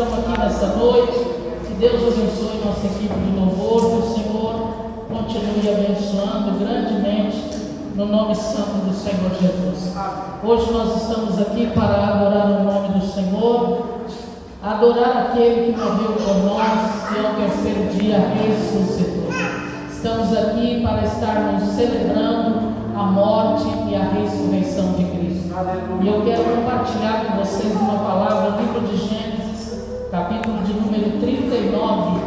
estamos aqui nessa noite. Que Deus abençoe nossa equipe de louvor, que o Senhor continue abençoando grandemente no nome santo do Senhor Jesus. Hoje nós estamos aqui para adorar o nome do Senhor, adorar aquele que morreu por nós e ao terceiro dia ressuscitou. Estamos aqui para estarmos celebrando a morte e a ressurreição de Cristo. E eu quero compartilhar com vocês uma palavra do livro de Gênesis, capítulo de número 39.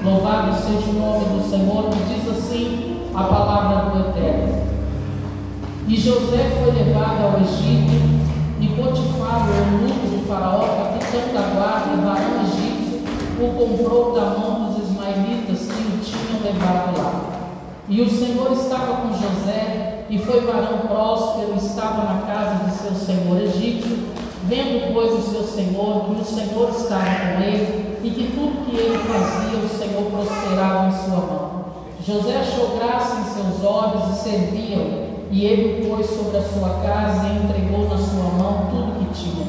Louvado seja o nome do Senhor, que diz assim a palavra do Eterno. E José foi levado ao Egito, e Potifar, o eunuco de Faraó, capitão da guarda, varão egípcio, o comprou da mão dos ismaelitas que o tinham levado lá. E o Senhor estava com José, e foi varão próspero, estava na casa de seu senhor egípcio. Vendo, pois, o seu senhor, que o Senhor estava com ele, e que tudo que ele fazia, o Senhor prosperava em sua mão. José achou graça em seus olhos e servia-o. E ele o pôs sobre a sua casa e entregou na sua mão tudo que tinha.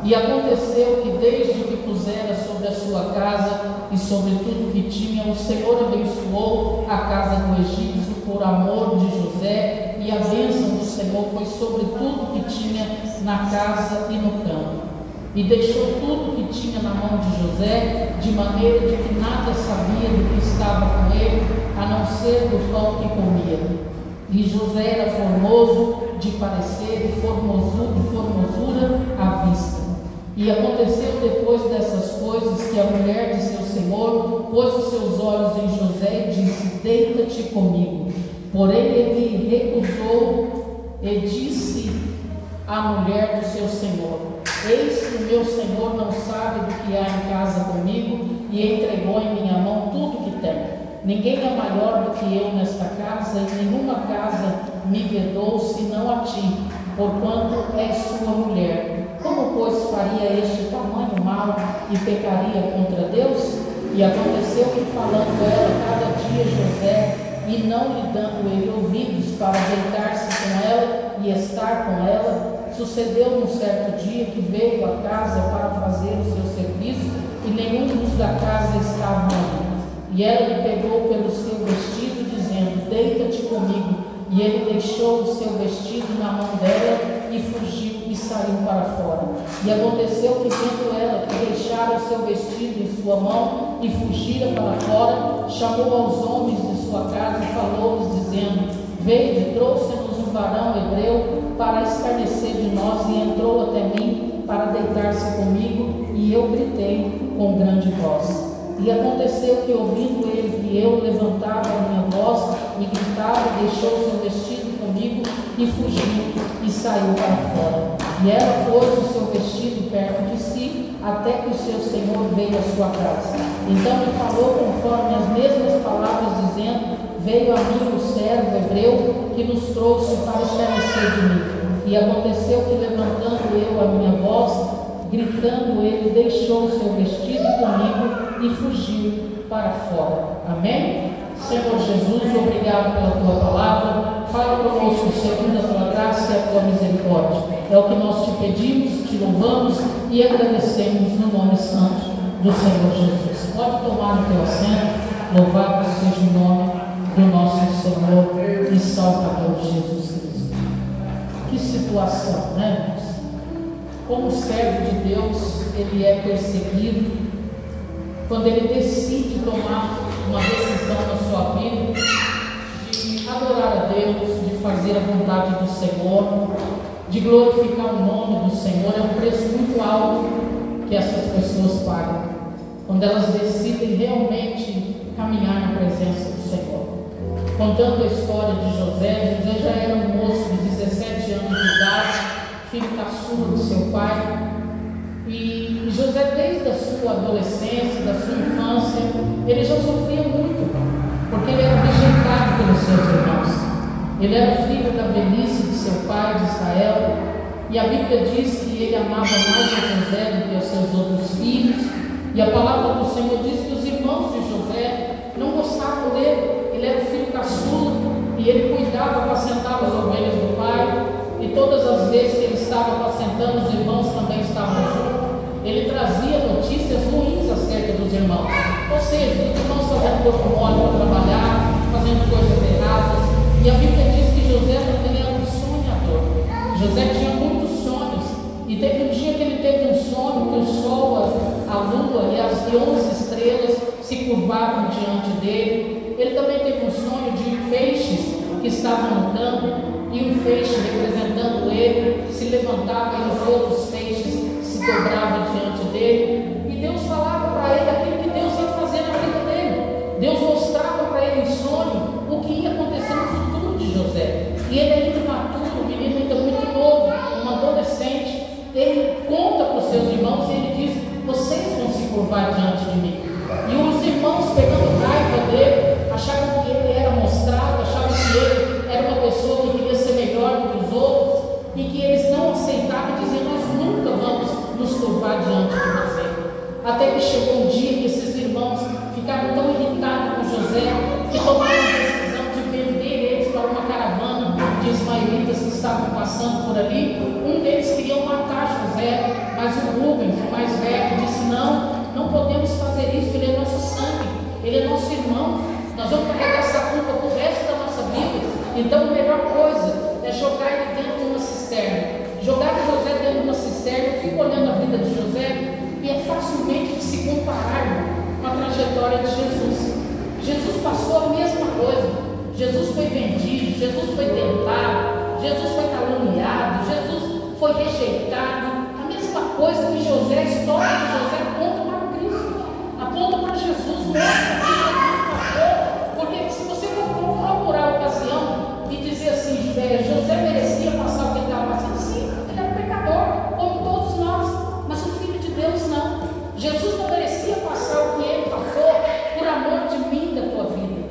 E aconteceu que desde que pusera sobre a sua casa e sobre tudo que tinha, o Senhor abençoou a casa do egípcio por amor de José, e a bênção do Senhor foi sobre tudo que tinha na casa e no campo. E deixou tudo que tinha na mão de José, de maneira de que nada sabia do que estava com ele, a não ser do pão que comia. E José era formoso de parecer e formosura à vista. E aconteceu depois dessas coisas que a mulher de seu senhor pôs os seus olhos em José e disse: deita-te comigo. Porém ele recusou e disse à mulher do seu senhor: eis que o meu senhor não sabe do que há em casa comigo, e entregou em minha mão tudo que tem. Ninguém é maior do que eu nesta casa, e nenhuma casa me vedou senão a ti, porquanto és sua mulher. Como, pois, faria este tamanho mal e pecaria contra Deus? E aconteceu que, falando ela cada dia José, e não lhe dando ele ouvidos para deitar-se com ela e estar com ela, sucedeu num certo dia que veio à casa para fazer o seu serviço, e nenhum dos da casa estava ali. E ela lhe pegou pelo seu vestido, dizendo: deita-te comigo. E ele deixou o seu vestido na mão dela e fugiu e saiu para fora. E aconteceu que, vendo ela que deixara o seu vestido em sua mão e fugira para fora, chamou aos homens de sua casa e falou-lhes, dizendo: vede, trouxe-nos um varão hebreu para escarnecer de nós, e entrou até mim para deitar-se comigo, e eu gritei com grande voz. E aconteceu que, ouvindo ele que eu levantava a minha voz e gritava, deixou seu vestido comigo e fugiu e saiu para fora. E ela pôs o seu vestido perto de si, até que o seu senhor veio à sua casa. Então lhe falou conforme as mesmas palavras, dizendo: veio a mim o servo hebreu que nos trouxe para escarnecer de mim. E aconteceu que, levantando eu a minha voz, gritando, ele deixou o seu vestido comigo e fugiu para fora. Amém? Senhor Jesus, obrigado pela tua palavra. Fala conosco segundo a tua graça e a tua misericórdia. É o que nós te pedimos, te louvamos e agradecemos no nome santo do Senhor Jesus. Pode tomar o teu assento. Louvado seja o nome do nosso Senhor e Salvador Jesus Cristo. Que situação, né, irmãos? Como servo de Deus, ele é perseguido. Quando ele decide tomar uma decisão na sua vida de adorar a Deus, de fazer a vontade do Senhor, de glorificar o nome do Senhor, é um preço muito alto que essas pessoas pagam quando elas decidem realmente caminhar na presença do Senhor. Contando a história de José, José já era um moço de 17 anos de idade, filho caçula do seu pai. E José, desde a sua adolescência, da sua infância, ele já sofria muito, porque ele era rejeitado pelos seus irmãos. Ele era filho da velhice de seu pai, de Israel, e a Bíblia diz que ele amava mais a José do que os seus outros filhos. E a palavra do Senhor diz que os irmãos de José não gostavam dele. Ele era o filho caçula, e ele cuidava, apacentava as ovelhas do pai, e todas as vezes que ele estava apacentando, os irmãos também estavam juntos. ele trazia notícias ruins acerca dos irmãos. Ou seja, os irmãos fazendo corpo mole para trabalhar, fazendo coisas erradas. E a Bíblia diz que José também era um sonhador. José tinha muitos sonhos. E teve um dia que ele teve um sonho que o sol, a lua e as 11 estrelas se curvavam diante dele. Ele também teve um sonho de feixes que estavam no campo, e um feixe representando ele se levantava e os outros feixes se dobravam diante dele. E Deus falava para ele aquilo que Deus ia fazer na vida dele. Deus mostrava para ele em sonho o que ia acontecer no futuro de José. E ele ainda imaturo, um menino ainda muito novo, um adolescente. Ele conta para os seus irmãos e ele diz: vocês vão se curvar diante de mim. E os irmãos, pegando raiva dele, achavam que ele era mostrado, achavam que ele era uma pessoa que queria ser melhor do que os outros, e que eles não aceitavam e diziam: nós nunca vamos nos curvar diante de você. Até que chegou um dia que esses irmãos ficaram tão irritados com José que tomaram a decisão de vender eles para uma caravana de ismaelitas que estavam passando por ali. Um deles queria matar José, mas o Rubens, o mais velho, disse: não podemos fazer isso, ele é nosso sangue, ele é nosso irmão, nós vamos carregar essa culpa para o resto da nossa vida. Então a melhor coisa é jogar ele dentro de uma cisterna. Jogar José dentro de uma cisterna. Eu fico olhando a vida de José e é facilmente de se comparar com a trajetória de Jesus. Jesus passou a mesma coisa. Jesus foi vendido, Jesus foi tentado, Jesus foi caluniado, Jesus foi rejeitado. A mesma coisa que José, a história de José aponta para Cristo, aponta para Jesus, mostra que Jesus passou. Porque se você for procurar a ocasião e dizer assim: José merecia passar o que ele estava passando, sim, ele era pecador, como todos nós, mas o Filho de Deus não. Jesus não merecia passar o que ele passou por amor de mim, da tua vida.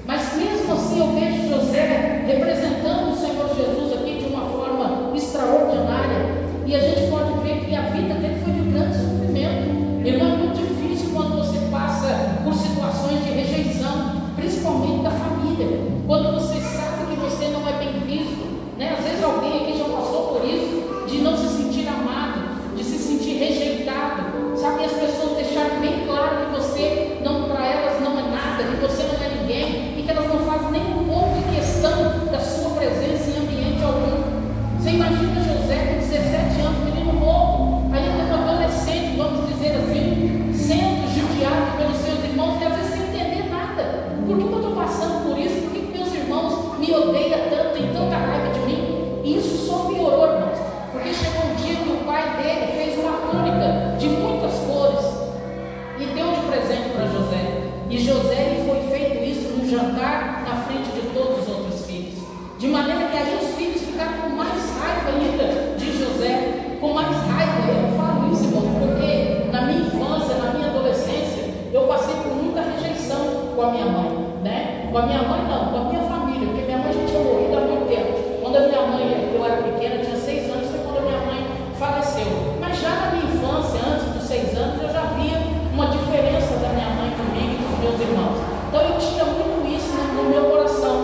Mas mesmo assim eu vejo José representando o Senhor Jesus aqui de uma forma extraordinária, e a gente pode ver que a vida dele foi de grande sofrimento. E não é muito difícil quando você passa por situações de rejeição, principalmente da família, quando você sabe que você não é bem visto, né? Às vezes alguém aqui já passou por isso, de não se sentir amado, de se sentir rejeitado, sabe? E as pessoas deixaram bem claro que você não, para elas não é nada, que você não é ninguém, e que elas não fazem nem um pouco de questão da sua presença em ambiente algum. Você imagina José com 17 anos, menino novo, ainda um adolescente, vamos dizer assim, sendo judiado pelos seus irmãos, e às vezes sem entender nada. Por que eu estou passando por isso? Por que meus irmãos me odeiam tanto, têm tanta raiva de mim? E isso só piorou, irmãos, porque chegou um dia que o pai dele fez uma túnica de muitas cores e deu de presente para José. E José, ele foi feito isso num jantar na frente de todos os outros filhos, de maneira que aí os filhos ficaram com mais raiva ainda de José, com mais raiva. Eu falo isso, irmão, porque na minha infância, na minha adolescência, eu passei por muita rejeição com a minha mãe, né? Com a minha mãe não, com a minha família, porque minha mãe já tinha morrido há muito tempo. Quando a minha mãe, eu era pequena, tinha 6 anos, foi quando a minha mãe faleceu. Mas já na minha infância, antes dos 6 anos, eu já via uma diferença da minha mãe comigo e dos meus irmãos. Então eu tinha muito isso no meu coração,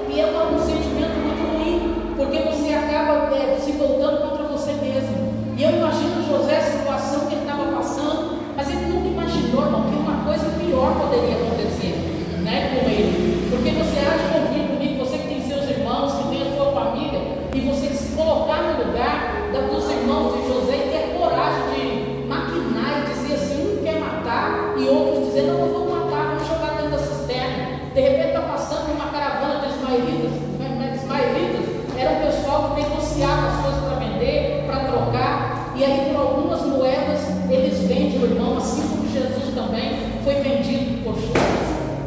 e é um sentimento muito ruim, porque você acaba se voltando contra você mesmo. E eu imagino José, a situação que ele estava passando, mas ele nunca imaginou, irmão, que uma coisa pior poderia acontecer, né, com ele. Porque você há de convir comigo, você que tem seus irmãos, que tem a sua família, e você se colocar no lugar dos irmãos de José e ter coragem de maquinar e dizer assim: um quer matar e outros dizendo: não, vamos matar, vamos jogar dentro da cisterna. De repente está passando uma caravana de ismaelitas. Ismaelitas era o pessoal que negociava as coisas para vender, para trocar, e aí por algumas moedas eles vendem o irmão, assim como Jesus também foi vendido por Judas.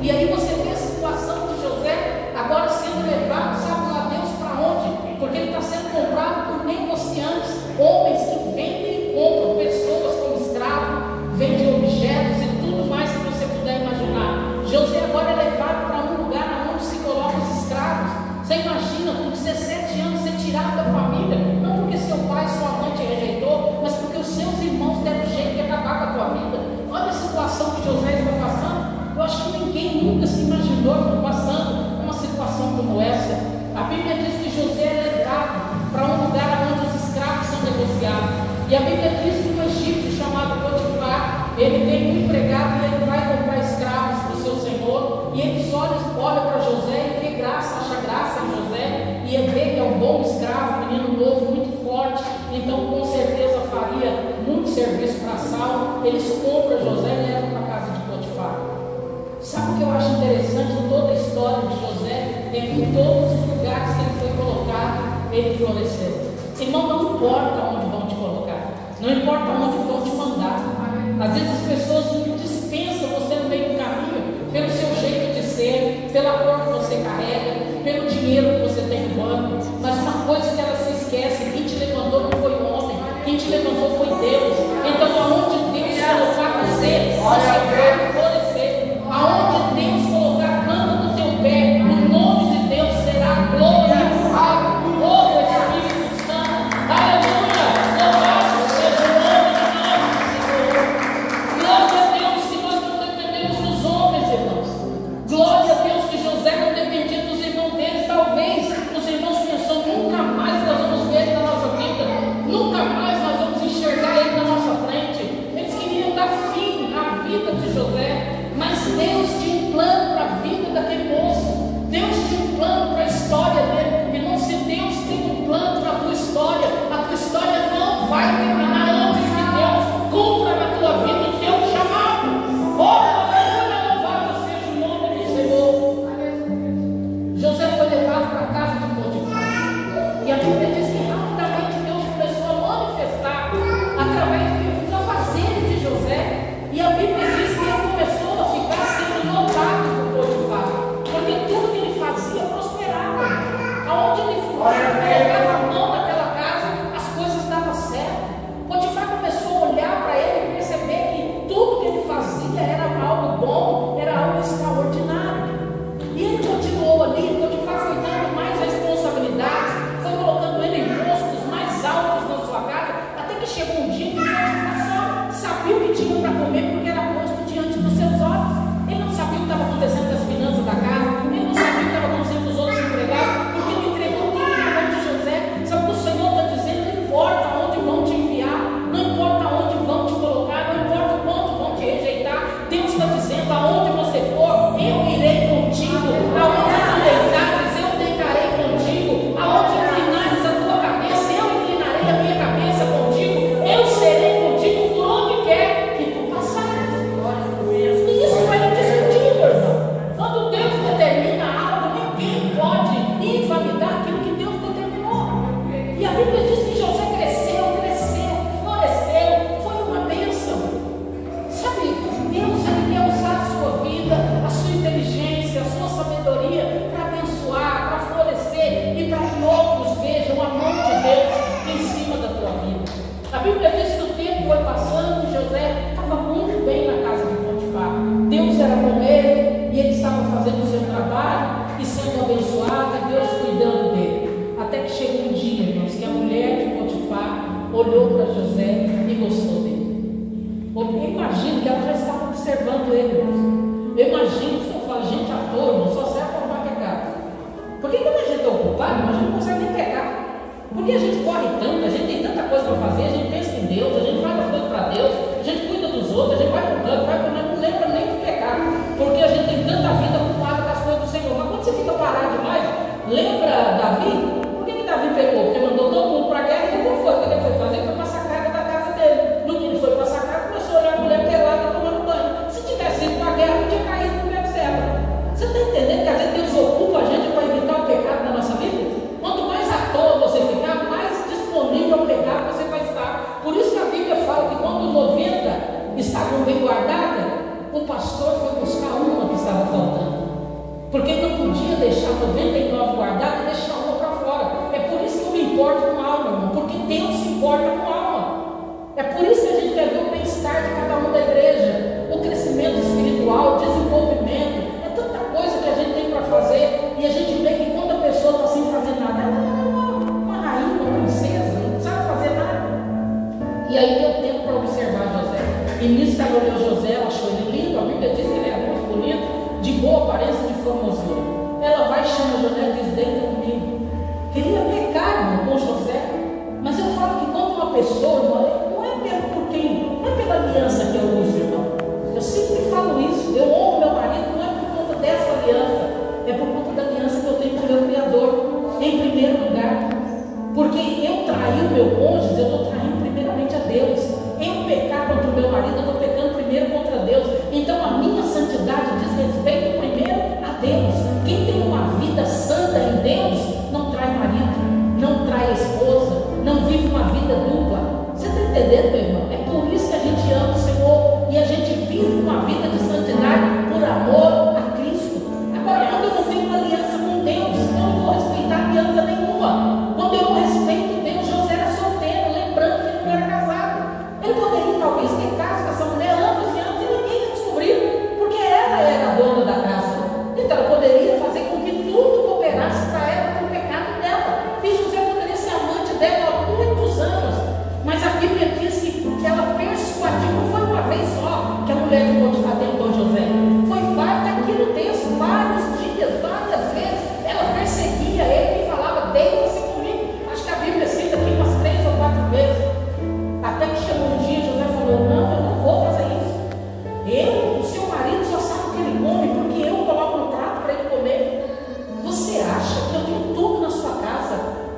E aí você vê a situação de José agora sendo levado, sabe lá Deus para onde? Porque ele está sendo comprado por negociantes, homens que vendem e compram pessoas como escravos, vendem objetos e tudo mais que você puder imaginar. José agora é levado para um lugar onde se colocam os escravos. Você imagina, com 17 anos, ser tirado da família, não porque seu pai, sua mãe te rejeitou, mas porque os seus irmãos deram jeito de acabar com a tua vida. Olha a situação que José está passando. Eu acho que ninguém nunca se imaginou passando uma situação como essa. A Bíblia diz que José é levado para um lugar onde os escravos são negociados. E a Bíblia diz que um egípcio chamado menino novo, muito forte, então com certeza faria muito serviço para Saulo. Eles compram José e levam para a casa de Potifar. Sabe o que eu acho interessante em toda a história de José? É que em todos os lugares que ele foi colocado, ele floresceu. Irmão, não importa onde vão te colocar, não importa onde vão te mandar. Às vezes as pessoas dispensam você no meio do caminho pelo seu jeito de ser, pela cor que você carrega, pelo dinheiro que você tem no banco. Mas uma coisa que ela se esquece: quem te levantou não foi o homem, quem te levantou foi Deus. Então aonde Deus colocar você, você vai florescer. Aonde Deus colocar a planta do teu pé, o nome de Deus será glorificado. Oh, Espírito Santo, aleluia, louvado seja o nome de Deus. Glória a Deus que nós não dependemos dos homens, irmãos. Glória a Deus que José não dependia dos irmãos deles. Talvez os irmãos pensam: nunca mais nós vamos ver ele na nossa vida, nunca mais nós vamos enxergar ele na nossa frente. Eles queriam dar fim à vida de José, mas Deus tinha um plano para a vida daquele moço. Deus tinha um plano para a história dele. Irmão, se Deus tem um plano para a tua história não vai terminar antes que Deus cumpra na tua vida o teu chamado. Oh, aleluia, louvado seja o nome do Senhor. José foi levado para a casa de Potifar, e a Bíblia diz que rapidamente Deus começou a manifestar através dos afazeres de José, e a Bíblia diz que ele começou a ficar sendo notado por Potifar, porque tudo que ele fazia prosperava. Aonde ele colocava a mão naquela casa, as coisas davam certo. Potifar começou a olhar para ele e perceber que tudo que ele fazia era algo bom, era algo extraordinário. E ele continuou ali. Potifar foi dando mais responsabilidades, foi colocando ele em postos mais altos na sua casa, até que chegou um dia que Potifar só sabia o que tinha para comer porque era posto diante dos seus olhos. Ele não sabia o que estava acontecendo com as finanças da casa, ele não sabia o que estava acontecendo com os outros empregados, porque ele entregou tudo na mão de José. Sabe o que o Senhor está dizendo? Não importa onde vão te enviar, não importa onde vão te colocar, não importa o quanto vão te rejeitar, Deus está dizendo: aonde você for, eu irei contigo. Aonde tu deitares, eu deitarei contigo. Aonde inclinares a tua cabeça, eu inclinarei a minha cabeça contigo. Eu serei contigo por onde quer que tu passares. E isso não é discutível, irmão. Quando Deus determina algo, ninguém pode invalidar aquilo que Deus determinou. E a Bíblia diz que José cresceu, floresceu, foi uma bênção. Sabe, Deus, ele quer usar a sua vida, a sua inteligência, a sua sabedoria para abençoar, para florescer e para que outros vejam a mão de Deus em cima da tua vida. A Bíblia diz que o tempo foi passando e José estava muito bem na casa de Potifar. Deus era com ele e ele estava fazendo o seu trabalho e sendo abençoado, e Deus cuidando dele. Até que chegou um dia, irmãos, que a mulher de Potifar olhou para José e gostou dele. Eu imagino que ela já estava observando ele, irmãos. Eu imagino que eu falo: gente, ator não só serve para arrumar pecado. Porque quando a gente é ocupado, a gente não consegue nem pecar. Porque a gente corre tanto, a gente tem tanta coisa para fazer, a gente pensa em Deus, a gente faz as coisas para Deus, a gente cuida dos outros, a gente vai para o canto, vai para o canto, não lembra nem do pecado. Porque a gente tem tanta vida ocupada com as coisas do Senhor. Mas quando você fica parado demais, lembra Davi? Por que Davi pegou? Porque mandou todo mundo para a guerra e ele não foi. O que ele foi fazer? Foi passar a carga da casa dele. No que ele foi passar a carga, começou a olhar a mulher pelada tomando banho. Se tivesse ido para a guerra, não tinha caído no meio dela. Você está entendendo que às vezes Deus ocupa a gente para evitar o pecado na nossa vida? Quanto mais à toa você ficar, mais disponível ao pecado você vai estar. Por isso que a Bíblia fala que quando 90 estavam bem guardadas, o pastor foi buscar uma que estava faltando. Porque ele não podia deixar 99 guardadas e deixar uma para fora. É por isso que eu me importo com a alma, irmão. Porque Deus se importa com a alma. É por isso que a gente quer ver o bem-estar de cada um da igreja, o crescimento espiritual, o desenvolvimento. É tanta coisa que a gente tem para fazer, e a gente vê que quando a pessoa está sem fazer nada, ela é uma rainha, uma princesa, não sabe fazer nada. E aí deu tempo para observar José. E nisso que ela olhou José, ela achou ele lindo. A Bíblia diz que ele era muito bonito, de boa aparência, de formosura. Ela vai, chama José e diz: deita comigo. Queria pecar, irmão, com José. Mas eu falo que quando uma entendendo, meu irmão? É por isso que a gente ama o Senhor e a gente vive uma vida de santidade por amor a Cristo. Agora, quando eu não tenho uma aliança com Deus, eu não vou respeitar aliança nenhuma. Quando eu não respeito Deus, José era solteiro, lembrando que ele não era casado. Ele poderia talvez ter casa com essa mulher anos e anos e ninguém ia descobrir, porque ela era a dona da casa. Então ela poderia fazer com que tudo cooperasse para ela, para o pecado dela. E José poderia ser amante dela há muitos anos. Mas a Bíblia diz que ela persuadiu, não foi uma vez só que a mulher de Potifar tentou José. Foi vários, está aqui no texto, vários dias, várias vezes. Ela perseguia ele e falava, deita-se comigo. Acho que a Bíblia cita aqui umas 3 ou 4 vezes. Até que chegou um dia, José falou, não, eu não vou fazer isso. O seu marido só sabe o que ele come, porque eu coloco no prato para ele comer. Você acha que eu tenho tudo na sua casa?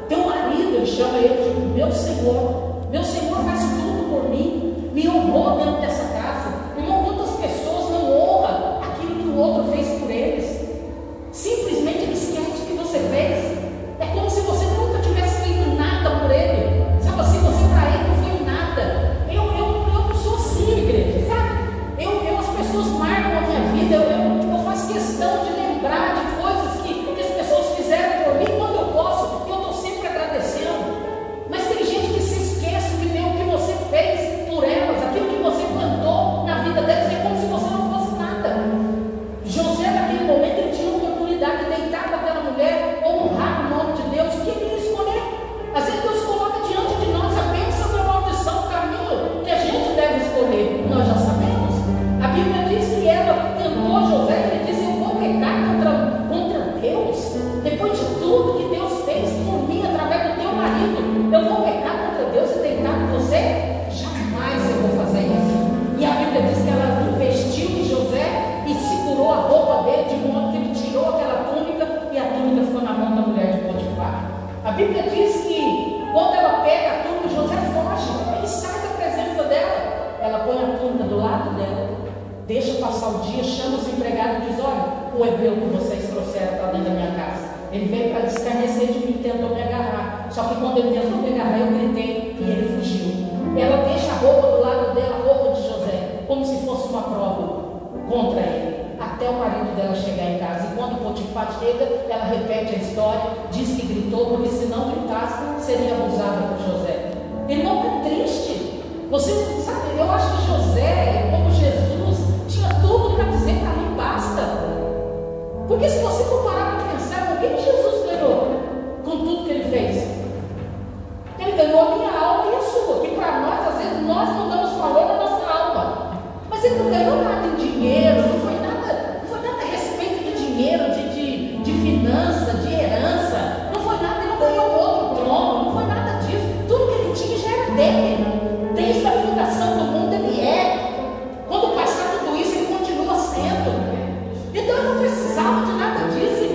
Teu marido, ele chama ele de meu Senhor. Meu Senhor faz tudo por mim, me honrou dentro dessa casa. Irmão, quantas pessoas não honram aquilo que o outro fez por eles? Simplesmente ele esquece o que você fez. É como se você nunca tivesse feito nada por ele. Sabe assim, você para ele não foi nada. Eu sou assim, igreja, sabe? As pessoas marcam a minha vida, eu faço questão de lembrar de coisas que as pessoas fizeram por mim. Quando eu posso, eu estou sempre agradecendo. Mas tem gente que se esquece de ver o que você fez por elas, aquilo que você plantou na vida delas, é como se você não fosse nada. José, naquele momento, ele tinha a oportunidade de deitar com aquela mulher, honrar o nome de Deus, o que ele ia escolher. Às vezes Deus coloca diante de nós a bênção e a maldição, o caminho que a gente deve escolher. Nós já sabemos. A Bíblia diz que ela tentou José, ele disse, eu vou pecar contra Deus, depois de tudo que Deus fez por mim, através do teu marido, eu vou pecar contra Deus e deitar com você? Jamais eu vou fazer isso. E a Bíblia diz que ela investiu em José e segurou a roupa dele, de modo que ele tirou aquela túnica e a túnica ficou na mão da mulher de Potifar. A Bíblia diz que quando ela pega a túnica, José foge, ele sai da presença dela. Ela põe a túnica do lado dela, deixa passar o dia, chama os empregados e diz, olha, o hebreu que vocês trouxeram para dentro da minha casa, ele veio para descarnecer de mim, tentou me agarrar, só que quando ele tentou me agarrar, eu gritei e ele fugiu. Ela deixa a roupa do lado dela, a roupa de José, como se fosse uma prova contra ele, até o marido dela chegar em casa. E quando Potifar chega, ela repete a história, diz que gritou, porque se não gritasse, seria abusada por José. Irmão, é triste. Você sabe, eu acho que José, como Jesus, tinha tudo para dizer para mim, basta. Porque se você for parar para pensar, o que Jesus ganhou com tudo que ele fez? Ele ganhou a minha alma e a sua, que para nós, às vezes, nós não damos valor à nossa alma. Mas ele não ganhou nada em dinheiro, não foi nada a respeito de dinheiro, de finança, de herança, não foi nada, ele não ganhou outro trono, não foi nada disso. Tudo que ele tinha já era dele. Desde a fundação do mundo ele é. Quando passar tudo isso, ele continua sendo. Então eu não precisava de nada disso.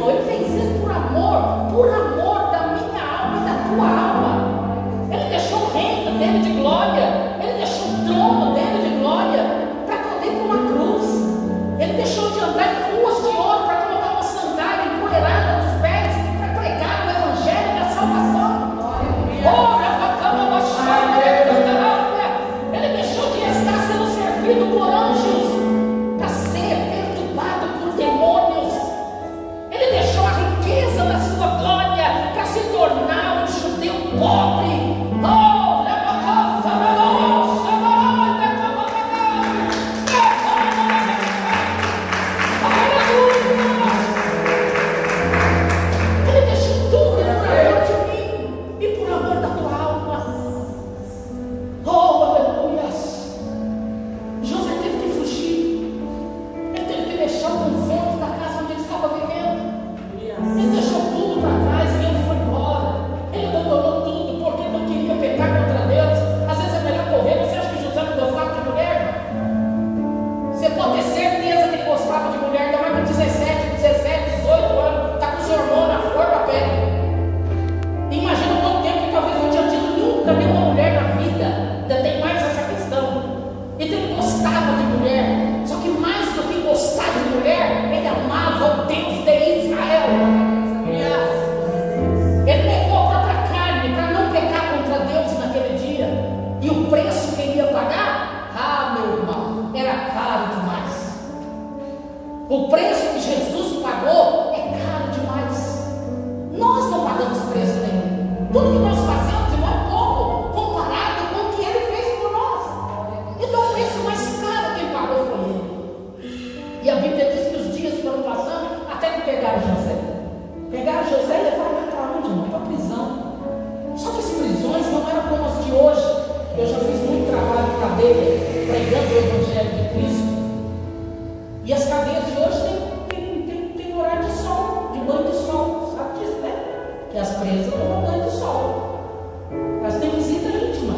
E as presas tomam banho de sol. Elas têm visita íntima.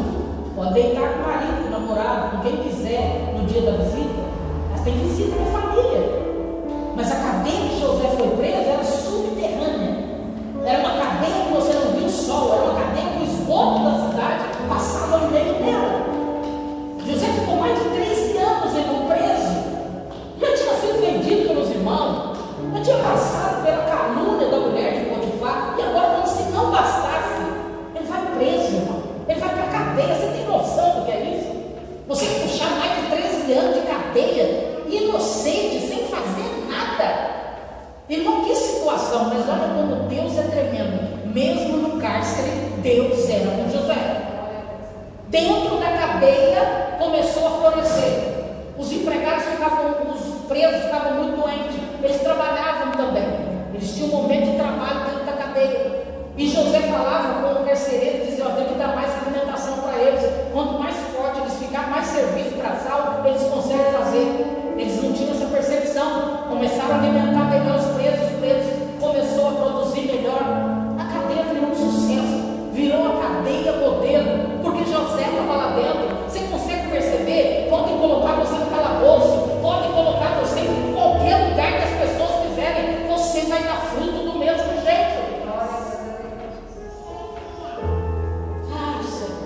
Pode deitar com o marido, com o namorado, com quem quiser no dia da visita. Elas têm visita da família. Mas a cadeia que José foi preso era subterrânea. Era uma cadeia que você não via o sol. Era uma cadeia que o esgoto da cidade passava no meio dela. José ficou mais de 13 anos sendo preso. Já tinha sido vendido pelos irmãos. Já tinha passado pela calúnia da mulher de Potifar. E agora, como se não bastasse, ele vai preso, irmão. Ele vai para a cadeia. Você tem noção do que é isso? Você puxar mais de 13 anos de cadeia, inocente, sem fazer nada. Irmão, que situação. Mas olha como Deus é tremendo. Mesmo no cárcere, Deus era com José. Dentro da cadeia começou a florescer. Os empregados os presos ficavam muito doentes. Eles trabalhavam também. Eles tinham um momento de trabalho dentro da cadeia. E José falava com o carcereiro, dizia: tem que dar mais alimentação para eles. Quanto mais forte eles ficarem, mais serviço braçal eles conseguem fazer. Eles não tinham essa percepção. Começaram a alimentar melhor os presos começou a produzir melhor. A cadeia virou um sucesso. Virou a cadeia modelo, porque José estava lá dentro. Você consegue perceber? Podem colocar você no calabouço, podem colocar você em qualquer lugar que as pessoas quiserem, você vai dar fruto do mesmo jeito. Ah, Senhor,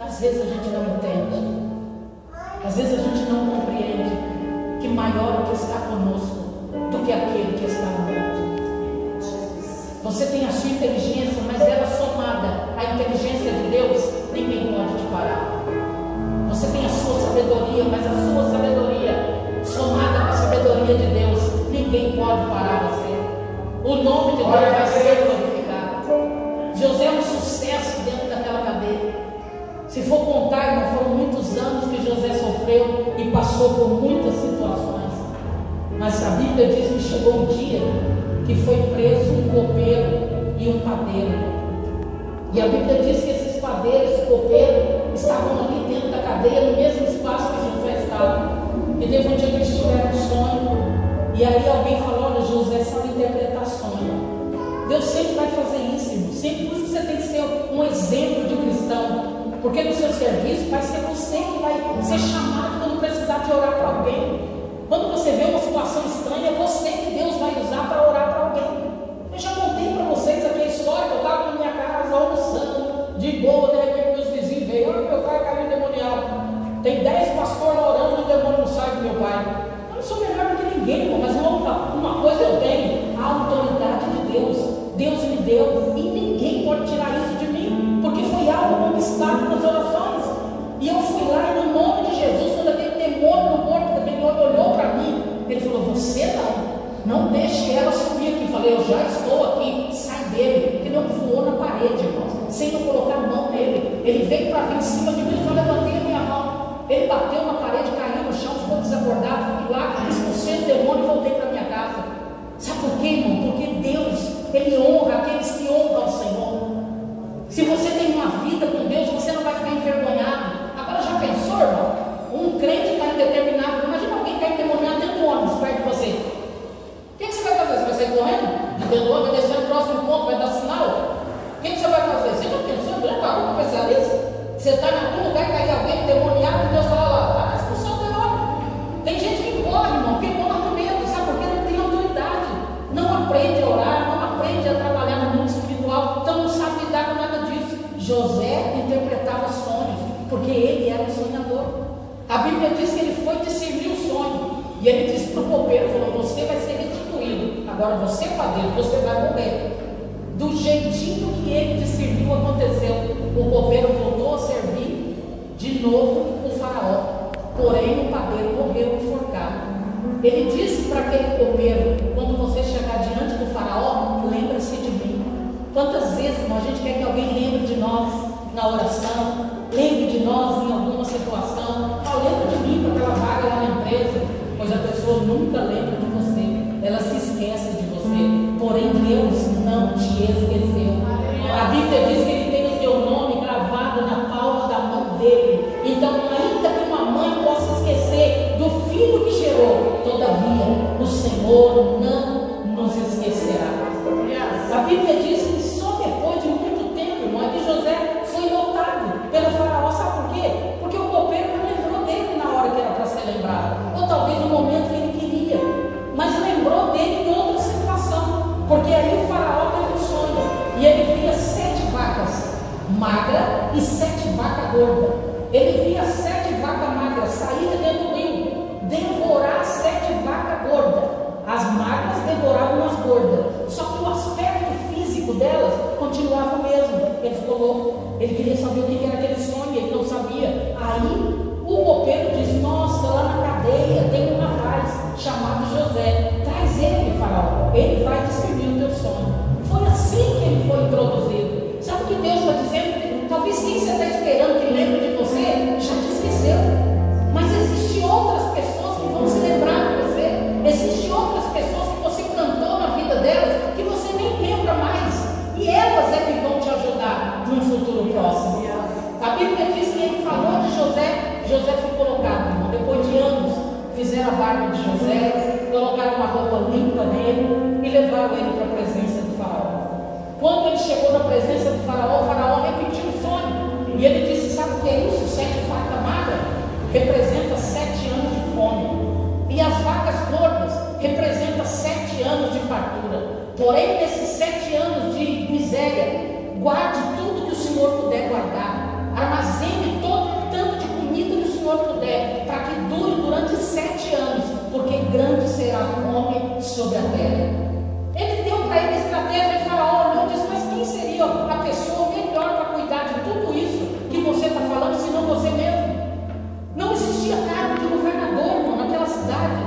às vezes a gente não entende, às vezes a gente não compreende que maior é o que está conosco do que aquele que está no mundo. Você tem a sua inteligência, mas ela somada à inteligência de Deus, ninguém pode te parar. Você tem a sua sabedoria, mas a sua sabedoria somada com a sabedoria de Deus, ninguém pode parar você. O nome de Deus vai ser glorificado. José é um sucesso dentro daquela cadeia. Se for contar, irmão, foram muitos anos que José sofreu e passou por muitas situações. Mas a Bíblia diz que chegou um dia que foi preso um copeiro e um padeiro. E a Bíblia diz que esses padeiros e copeiros estavam ali dentro da cadeia, no mesmo espaço que José estava. E teve um dia que eles tiveram um sonho. E aí alguém falou: olha, José sabe interpretar sonho. Deus sempre vai fazer isso, irmão. Sempre. Por isso você tem que ser um exemplo de cristão. Porque no seu serviço vai ser você que vai ser chamado quando precisar de orar para alguém. Quando você vê uma situação estranha, é você que Deus vai usar para orar para alguém. Eu já contei para vocês aqui a história que eu estava na minha casa almoçando, de boa, de repente meus vizinhos veio: olha, meu pai caiu endemoniado. Tem 10 pastores orando e o demônio não sai do meu pai. Eu não sou melhor do que ninguém, irmão, mas uma coisa eu tenho: a autoridade de Deus. Deus me deu e ninguém pode tirar isso de mim, porque foi algo conquistado nas orações. E eu fui lá e no nome de Jesus, quando aquele demônio no corpo daquele homem olhou para mim, ele falou: você não deixe ela subir aqui. Eu falei: eu já estou aqui, sai dele. Ele não voou na parede, irmãos, sem eu colocar a mão nele. Ele veio para vir em cima de mim, eu só levantei a minha mão. Ele bateu na parede, caiu no chão, ficou desacordado. Fui lá, expulsei o demônio e voltei para minha casa. Sabe por quê, irmão? Porque Deus, Ele honra aqueles que honram o Senhor. Se você tem uma vida com Deus, você não vai ficar envergonhado. Agora já pensou, irmão? Um crente está indeterminado. Imagina alguém que está endemoniado dentro do ônibus perto de você. O que você vai fazer? Você vai sair correndo? De dentro do ônibus, vai descer no próximo ponto, vai dar sinal? O que você vai fazer? Você já pensou? Já parou para pensar nisso? Você está em algum lugar e cai alguém endemoniado e Deus fala lá: expulsão do demônio. Tem gente que corre, irmão, porque morre de medo, sabe? Porque não tem autoridade. Não aprende a orar, não aprende a trabalhar no mundo espiritual, então não sabe lidar com nada disso. José interpretava sonhos, porque ele era um sonhador. A Bíblia diz que ele foi discernir o sonho, e ele disse para o copeiro: falou, você vai ser restituído, agora você, padeiro, você vai morrer. Do jeitinho que ele discerniu, aconteceu. O copeiro voltou a servir de novo o faraó, porém o padeiro morreu enforcado. Ele disse para aquele copeiro: quando você chegar diante do faraó, lembre-se de mim. Quantas vezes, irmão, a gente quer que alguém lembre de nós na oração, lembre de nós em alguma situação. Lembra de mim para aquela vaga lá na empresa. Pois a pessoa nunca lembra de você, ela se esquece de você. Porém Deus não te esqueceu. A Bíblia diz que Ele tem o teu nome gravado na palma da mão dele. Então, ainda que uma mãe possa esquecer do filho que gerou, todavia o Senhor não nos esquecerá. A Bíblia diz que sob magra e 7 vacas gordas. Ele via 7 vacas magras saírem dentro do rio, devorar 7 vacas gordas. As magras devoravam as gordas, só que o aspecto físico delas continuava o mesmo. Ele ficou louco, ele queria saber o que era aquele sonho, ele não sabia. Aí o copeiro disse: nossa, lá na cadeia tem um rapaz chamado José, traz ele, Faraó, ele vai discernir o teu sonho. Foi assim que ele foi introduzido. Sabe o que Deus está dizendo? Talvez quem você está esperando que lembre de você já te esqueceu, mas existem outras pessoas que vão se lembrar de você. Existem outras pessoas que você plantou na vida delas que você nem lembra mais, e elas é que vão te ajudar num futuro próximo. A Bíblia diz que ele falou de José. José foi colocado, irmão. Depois de anos, fizeram a barba de José, colocaram uma roupa limpa nele e levaram ele para a presença do Faraó. Quando ele chegou na presença do Faraó, o Faraó repetiu o sonho. E ele disse: sabe o que é isso? 7 vacas magras representa 7 anos de fome. E as vacas gordas representam 7 anos de fartura. Porém, nesses 7 anos de miséria, guarde tudo que o Senhor puder guardar. Armazene todo o tanto de comida que o Senhor puder, para que dure durante 7 anos, porque grande será a fome sobre a terra. Ele deu para ele a estratégia, e Faraó olhou e disse: mas quem seria a pessoa melhor para cuidar de tudo isso que você está falando, senão você mesmo? Não existia cargo de governador, irmão, naquela cidade.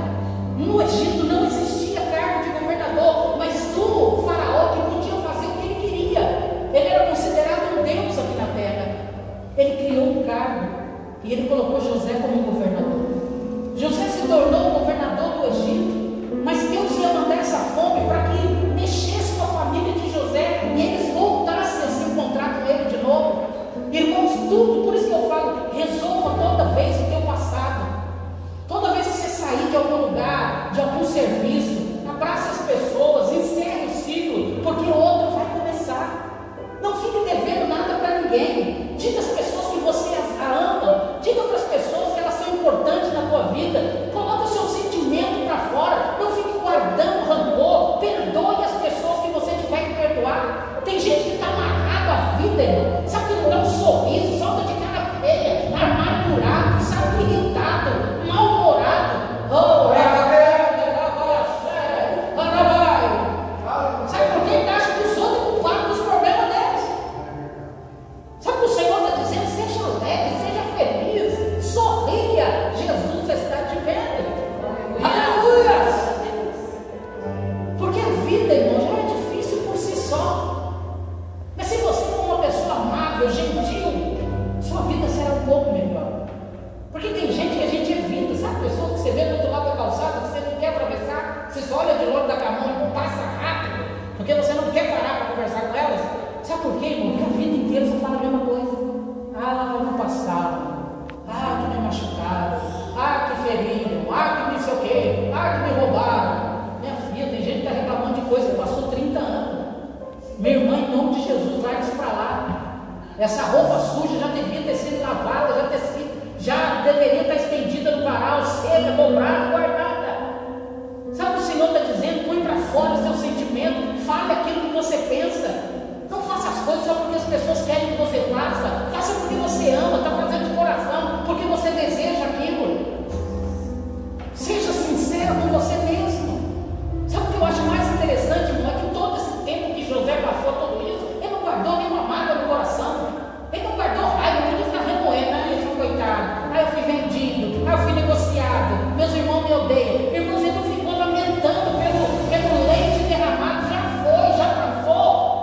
No Egito não existia cargo de governador, mas o Faraó que podia fazer o que ele queria. Ele era considerado um Deus aqui na terra. Ele criou um cargo e ele colocou José como governador. José se tornou o governador do Egito, mas Deus ia mandar essa fome para que mexesse com a família de José e eles voltassem a se encontrar com ele de novo. Irmãos, tudo, por isso que eu falo, resolva toda vez o teu passado. Toda vez que você sair de algum lugar, de algum serviço, abraça as pessoas, encerre o ciclo, porque o outro vai começar. Não fique devendo nada para ninguém. Diga às pessoas que você as ama, diga para as pessoas que elas são importantes na tua vida. Coloque o seu sentimento para fora, não fique guardando rancor. Perdoe as pessoas que você tiver que perdoar. Tem gente que está amarrado à vida, irmão. Sabe que não dá um sorriso, só anda de cara feia, amargurado, sabe, irritado, mal-humorado. Sabe por que ele acha que os outros são culpados dos problemas deles? Sabe o que o Senhor está dizendo? Seja alegre, seja feliz, sorria. Jesus está te vendo. Aleluia! Porque a vida, irmão, já é difícil por si só. Mas se você for uma pessoa amável, gentil, sua vida será um pouco melhor. Porque tem gente que a gente evita, sabe? Pessoas que você vê do outro lado da calçada, que você não quer atravessar, você só olha de longe da mão e passa rápido, porque você não quer parar para conversar com elas. Sabe por quê, irmão? Porque a vida inteira você fala a mesma coisa. Ah, não passaram. Ah, que me machucaram. Ah, que feriram. Ah, que não sei o quê. Ah, que me roubaram. Minha filha, tem gente que está reclamando de coisa que passou 30 anos. Minha irmã, em nome de Jesus, larga isso para lá. Essa roupa suja já devia ter sido lavada, já deveria estar estendida no varal, seca, dobrada, guardada. Sabe o que o Senhor está dizendo? Põe para fora o seu sentimento, fale aquilo que você pensa. Não faça as coisas só porque as pessoas querem que você faça. Faça porque você ama, está fazendo de coração, porque você deseja aquilo. Seja sincero com você mesmo. Sabe o que eu acho mais interessante, irmão? É que todo esse tempo que José passou tudo isso, ele não guardou nenhuma mágoa no coração. Ele não guardou raiva, ele podia ficar remoendo. Ah, eu sou coitado. Ah, eu fui vendido. Ah, eu fui negociado. Meus irmãos me odeiam. Irmãos, ele não ficou lamentando pelo leite derramado. Já foi, já passou.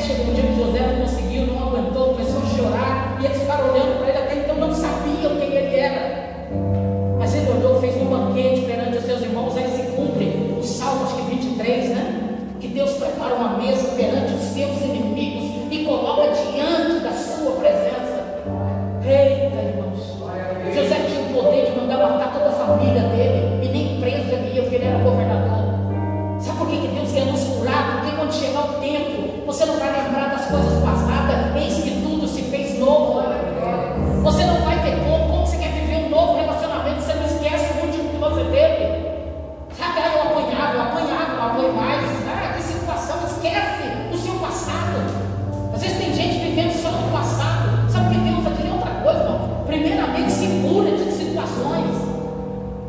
chegou um dia que José não conseguiu, não aguentou, começou a chorar, e eles ficaram olhando para ele, até então não sabiam quem ele era. Mas ele olhou, fez um banquete perante os seus irmãos. Aí se cumpre o Salmo, acho que 23, né? Que Deus prepara uma mesa perante os seus inimigos e coloca diante da sua presença. Eita, irmãos, José tinha o poder de mandar matar toda a família dele, e nem preso ele ia, porque ele era governador. Sabe por que Deus quer nos curar? Porque quando chegar o tempo, você não vai lembrar das coisas passadas, eis que tudo se fez novo. Você não vai ter como você quer viver um novo relacionamento, você não esquece o último que você teve. Sabe, eu apanhava, não apanho mais. Que situação, esquece o seu passado. Às vezes tem gente vivendo só no passado. Sabe que Deus vai querer outra coisa, irmão? Primeiramente, se cura de situações.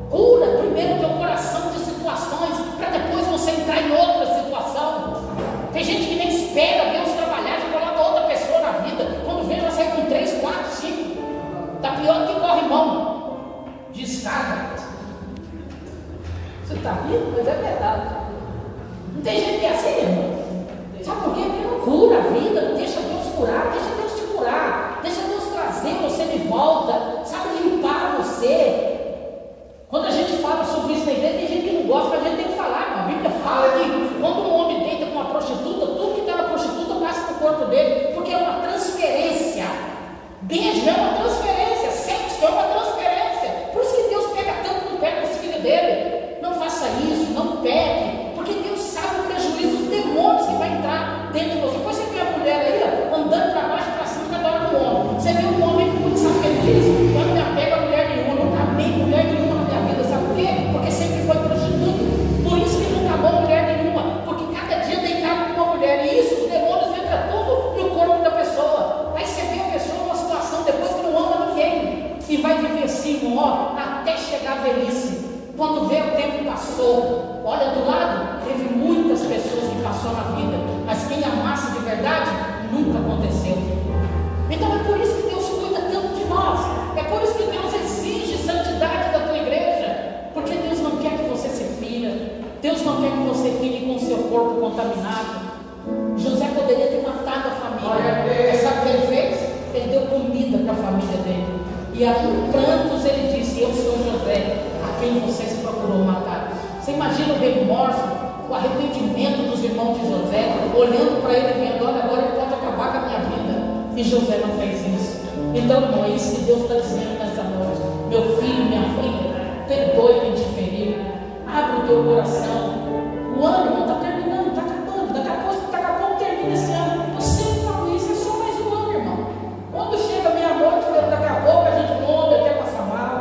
Cura primeiro o teu coração de situações, para depois você entrar em outra situação. Tem gente que nem espera Deus trabalhar, já coloca outra pessoa na vida. Quando vê, já sai com 3, 4, 5. Está pior que corre mão de escada. Você está rindo? Mas é verdade. Não tem gente que é assim, irmão. Sabe por quê? Porque não cura a vida, não deixa Deus curar, deixa Deus te curar, deixa Deus trazer você de volta, sabe, limpar você. Quando a gente fala sobre isso na igreja, tem gente que não gosta, mas a gente tem que falar. A Bíblia fala que quando um homem deita com uma prostituta, tudo que está na prostituta passa para o corpo dele, porque é uma transferência. Beijo é uma transferência, sexo é uma transferência. Por isso que Deus pega tanto no pé dos filhos dele. Não faça isso, não pegue, porque Deus sabe o prejuízo, os demônios que vai entrar dentro de você. Depois você vê a mulher aí, ó, andando para baixo, para cima, cada hora do homem. Você vê um homem que sabe o que ele diz? Eu não me apego a mulher nenhuma, não amei mulher nenhuma na minha vida. Sabe por quê? Porque sempre foi prostituta. Por isso que nunca amou mulher nenhuma, porque cada dia deitava com uma mulher, e isso, os demônios entram tudo no corpo da pessoa. Aí você vê a pessoa numa situação depois que não ama ninguém, e vai viver assim, ó, até chegar a velhice. Quando vê, o tempo passou. Olha do lado, teve muitas pessoas que passou na vida, mas quem amasse de verdade, nunca aconteceu. Então é por isso que Deus cuida tanto de nós. É por isso que Deus exige santidade da tua igreja, porque Deus não quer que você se fira. Deus não quer que você fique com o seu corpo contaminado. José poderia ter matado a família, mas sabe o que ele fez? Ele deu comida para a família dele. E aí, em prantos, ele disse: eu sou José, a quem vocês procurou matar. Você imagina o remorso, o arrependimento dos irmãos de José, olhando para ele e vendo: olha, agora ele pode acabar com a minha vida. E José não fez isso. Então, não é isso que Deus está dizendo nessa noite. Meu filho, minha filha, perdoe quem te feriu. Abre o teu coração. O ano não está terminando, está acabando. Daqui a pouco termina esse ano. Eu sempre falo isso, é só mais um ano, irmão. Quando chega meia-noite, daqui a pouco a gente come até passar mal.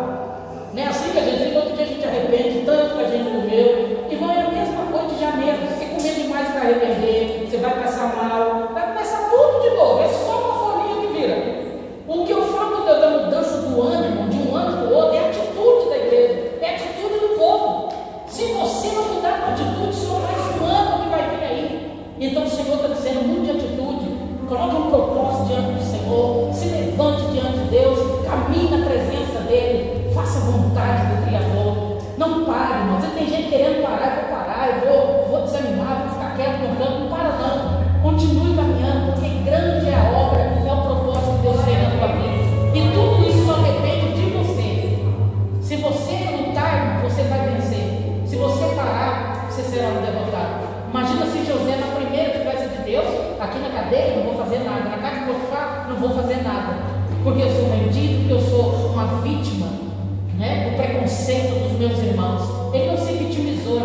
Não é assim que a gente fica, outro dia a gente arrepende tanto que a gente comeu. Irmão, é a mesma coisa de janeiro. Se você comer demais para arrepender, você vai passar mal, vai começar tudo de novo. É só uma folhinha que vira. O que eu falo da mudança do ânimo, de um ano para o outro, é a atitude da igreja, é a atitude do povo. Se você não mudar a atitude, só mais um ano que vai vir aí. Então o Senhor está dizendo: mude a atitude, coloque um propósito diante do Senhor, se levante diante de Deus, caminhe na presença dEle, faça a vontade do Criador. Não pare, irmão. Você tem gente querendo parar, eu vou parar, eu vou desanimar, vou ficar quieto no canto. Não para não, continue caminhando, porque grande é a obra, é o propósito que Deus tem na tua vida. E tudo isso só depende de você. Se você lutar, você vai vencer. Se você parar, você será um derrotado. Imagina se José, na primeira conversa de Deus, aqui na cadeia, não vou fazer nada, na casa de Potifar, não vou fazer nada, porque eu sou vendido, porque eu sou uma vítima, né, do preconceito dos meus irmãos. Ele não se vitimizou,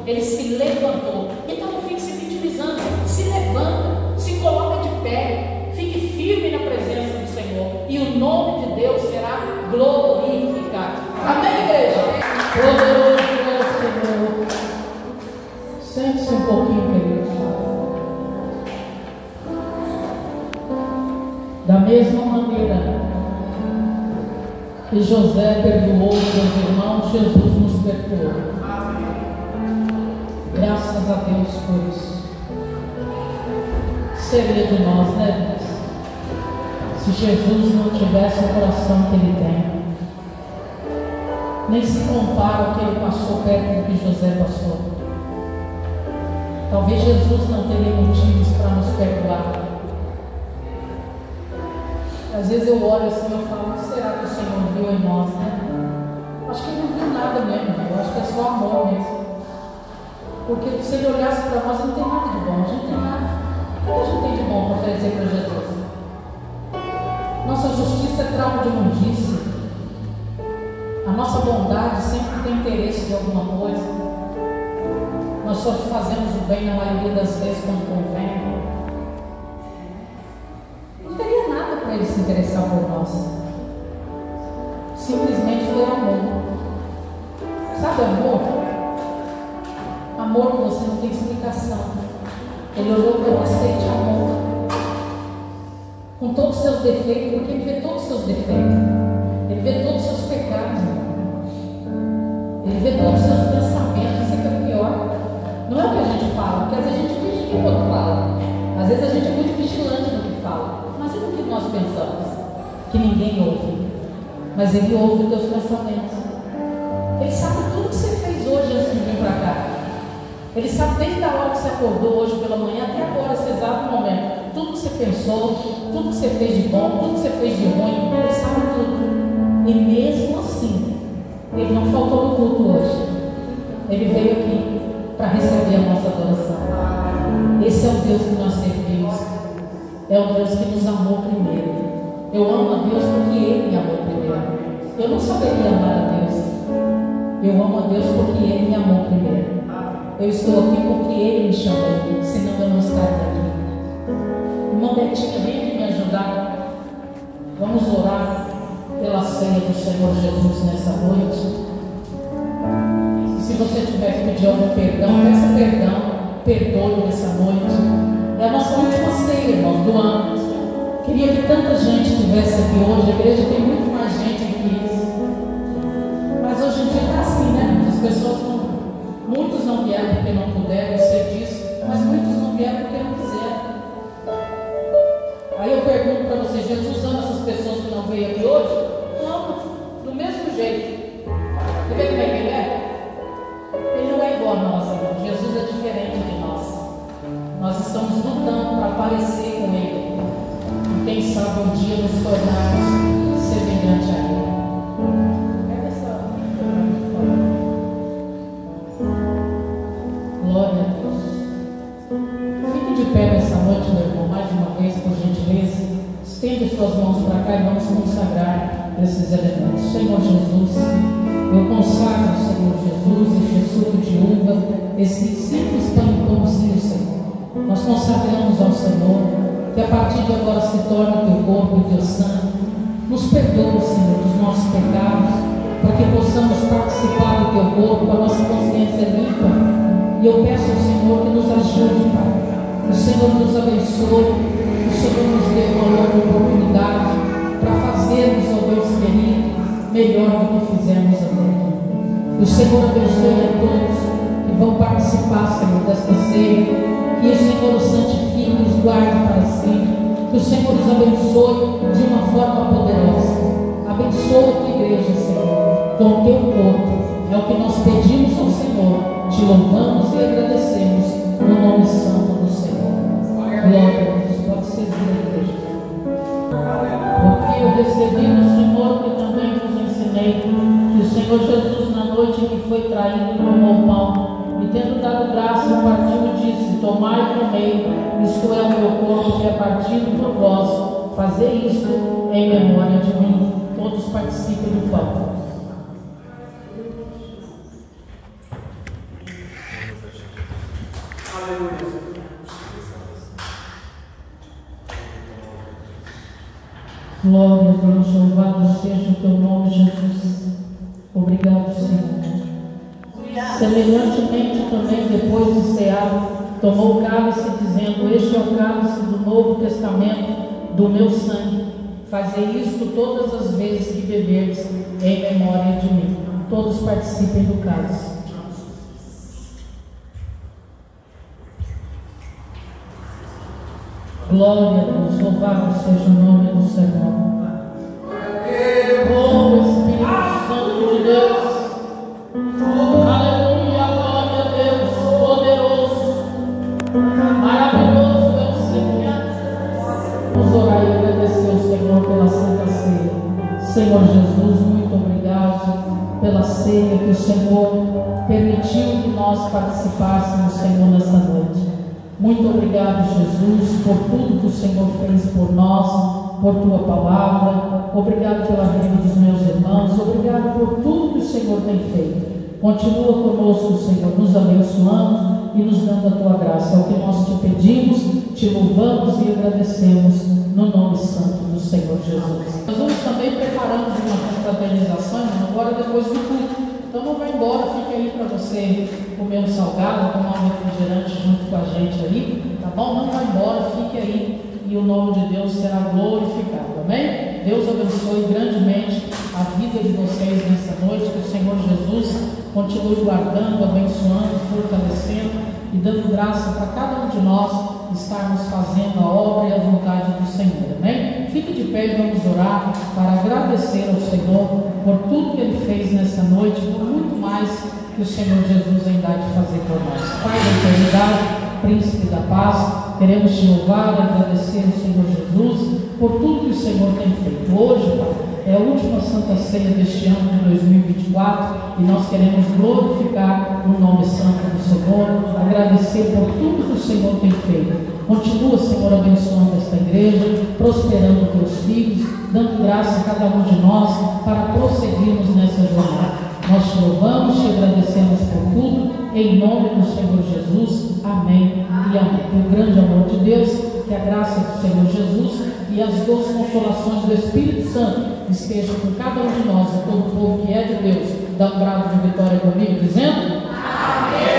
ele se levantou. Então não fique se vitimizando, se levanta, se coloca de pé, fique firme na presença do Senhor, e o nome de Deus será glorificado. Amém, igreja? Poderoso é o Senhor. Sente-se um pouquinho, querido. Da mesma maneira que José perdoou seus irmãos, Jesus nos perdoou. Graças a Deus por isso. Seria de nós, né, Deus? Se Jesus não tivesse o coração que ele tem, nem se compara ao que ele passou perto do que José passou. Talvez Jesus não teria motivos para nos perdoar. Às vezes eu olho assim e eu falo, o que será que o Senhor viu em nós, né? Acho que Ele não viu nada mesmo, eu acho que é só amor mesmo. Porque se Ele olhasse para nós, não tem nada de bom, a gente tem nada. O que a gente tem de bom para oferecer para Jesus? Nossa justiça é trauma de imundícia. A nossa bondade sempre tem interesse de alguma coisa. Nós só fazemos o bem na maioria das vezes quando convém. Não teria nada para Ele se interessar por nós. Simplesmente foi amor. Sabe amor? Amor que você não tem explicação. Ele olhou para você e te amou. Com todos os seus defeitos, porque Ele vê todos os seus defeitos. Ele vê todos os seus pecados. Ele vê todos os seus pensamentos. Isso é que é pior. Não é o que a gente fala, porque às vezes a gente vigia quando fala. Às vezes a gente é muito vigilante no que fala. Mas e no que nós pensamos? Que ninguém ouve. Mas Ele ouve os teus pensamentos. Ele sabe tudo que você fez hoje antes de vir para cá. Ele sabe desde a hora que você acordou hoje pela manhã até agora, esse exato momento. Tudo que você pensou, tudo que você fez de bom, tudo que você fez de ruim. Ele sabe tudo. E mesmo assim, Ele não faltou no culto hoje. Ele veio aqui para receber a nossa adoração. Esse é o Deus que nós servimos. É o Deus que nos amou primeiro. Eu amo a Deus porque Ele me amou primeiro. Eu não saberia amar a Deus. Eu amo a Deus porque Ele me amou primeiro. Eu estou aqui porque Ele me chamou, senão eu não estaria aqui. Irmão Betinha, vem aqui me ajudar. Vamos orar pela ceia do Senhor Jesus nessa noite. E se você tiver que pedir algum perdão, peça perdão, perdoe nessa noite. É a nossa última ceia, irmãos, do ano. Queria que tanta gente estivesse aqui hoje. A igreja tem muito mais gente do que isso. Mas hoje em dia está assim, né? As pessoas não. Muitos não vieram porque não puderam, eu sei disso. Mas muitos não vieram porque não quiseram. Aí eu pergunto para você: Jesus ama essas pessoas que não veio aqui hoje? Não, do mesmo jeito. Você vê como é que Ele é? Ele não é igual a nós, irmão. Jesus é diferente de nós. Nós estamos lutando para parecer com Ele. Quem sabe um dia nos tornarmos semelhante a Ele. Pega essa. Glória a Deus. Fique de pé nessa noite, meu irmão, mais uma vez, por gentileza. Estende suas mãos para cá e vamos consagrar esses elementos. Senhor Jesus, eu consagro, Senhor Jesus, este suco de uva, esse simples pão e pãozinho, Senhor. Nós consagramos ao Senhor. Que a partir de agora se torne o teu corpo e o teu sangue. Nos perdoe, Senhor, dos nossos pecados, para que possamos participar do teu corpo, com a nossa consciência limpa. E eu peço ao Senhor que nos ajude, Pai. O Senhor nos abençoe, o Senhor nos dê uma outra oportunidade para fazermos, ó Deus querido, melhor do que fizemos até aqui. O Senhor abençoe a todos que vão participar, Senhor, desta ceia. Que o Senhor os santifique e os guarde para si. Que o Senhor os abençoe de uma forma poderosa. Abençoa a tua igreja, Senhor, com o teu corpo. É o que nós pedimos ao Senhor. Te louvamos e agradecemos no nome santo do Senhor. Glória a Deus. Pode ser a igreja. Porque eu recebi do Senhor, que também vos ensinei, que o Senhor Jesus, na noite em que foi traído, tomou o pão. E tendo dado graça, partiu e disse: tomai e comei, isto é o meu corpo que é partido por vós, fazei isto em memória de mim. Todos participem do pão. Aleluia. Glória a Deus, louvado seja o teu nome, Jesus. Obrigado, Senhor. Semelhantemente também, depois de cear, tomou o cálice, dizendo: este é o cálice do Novo Testamento, do meu sangue. Fazei isto todas as vezes que beberdes, em memória de mim. Todos participem do cálice. Glória a Deus, louvado seja o nome do Senhor. Oh, Espírito Santo de Deus. Aleluia, glória a Deus, poderoso. Senhor, pela Santa Ceia. Senhor Jesus, muito obrigado pela ceia que o Senhor permitiu que nós participássemos, Senhor, nessa noite. Muito obrigado, Jesus, por tudo que o Senhor fez por nós, por Tua palavra. Obrigado pela vida dos meus irmãos. Obrigado por tudo que o Senhor tem feito. Continua conosco, Senhor, nos abençoando e nos dando a Tua graça. É o que nós te pedimos, te louvamos e agradecemos no nome santo do Senhor Jesus. Nós vamos também preparando uma confraternização, agora depois do culto. Então não vai embora, fica aí para você comer um salgado, tomar um refrigerante junto com a gente ali, tá bom? Não vai embora, fique aí e o nome de Deus será glorificado, amém? Deus abençoe grandemente a vida de vocês nessa noite, que o Senhor Jesus continue guardando, abençoando, fortalecendo e dando graça para cada um de nós estarmos fazendo a obra e a vontade do Senhor, amém? Fique de pé e vamos orar para agradecer ao Senhor por tudo que Ele fez nessa noite, por muito mais que o Senhor Jesus ainda há de fazer por nós. Pai da eternidade, Príncipe da paz, queremos te louvar e agradecer ao Senhor Jesus por tudo que o Senhor tem feito. Hoje, Pai, é a última Santa Ceia deste ano de 2024 e nós queremos glorificar o nome santo do Senhor, agradecer por tudo que o Senhor tem feito. Continua, Senhor, abençoando esta igreja, prosperando teus filhos, dando graça a cada um de nós para prosseguirmos nessa jornada. Nós te louvamos, te agradecemos por tudo, em nome do Senhor Jesus, amém e amém. Que o grande amor de Deus, que a graça do Senhor Jesus e as doces consolações do Espírito Santo estejam com cada um de nós e todo o povo que é de Deus. Dá um brado de vitória comigo, dizendo amém.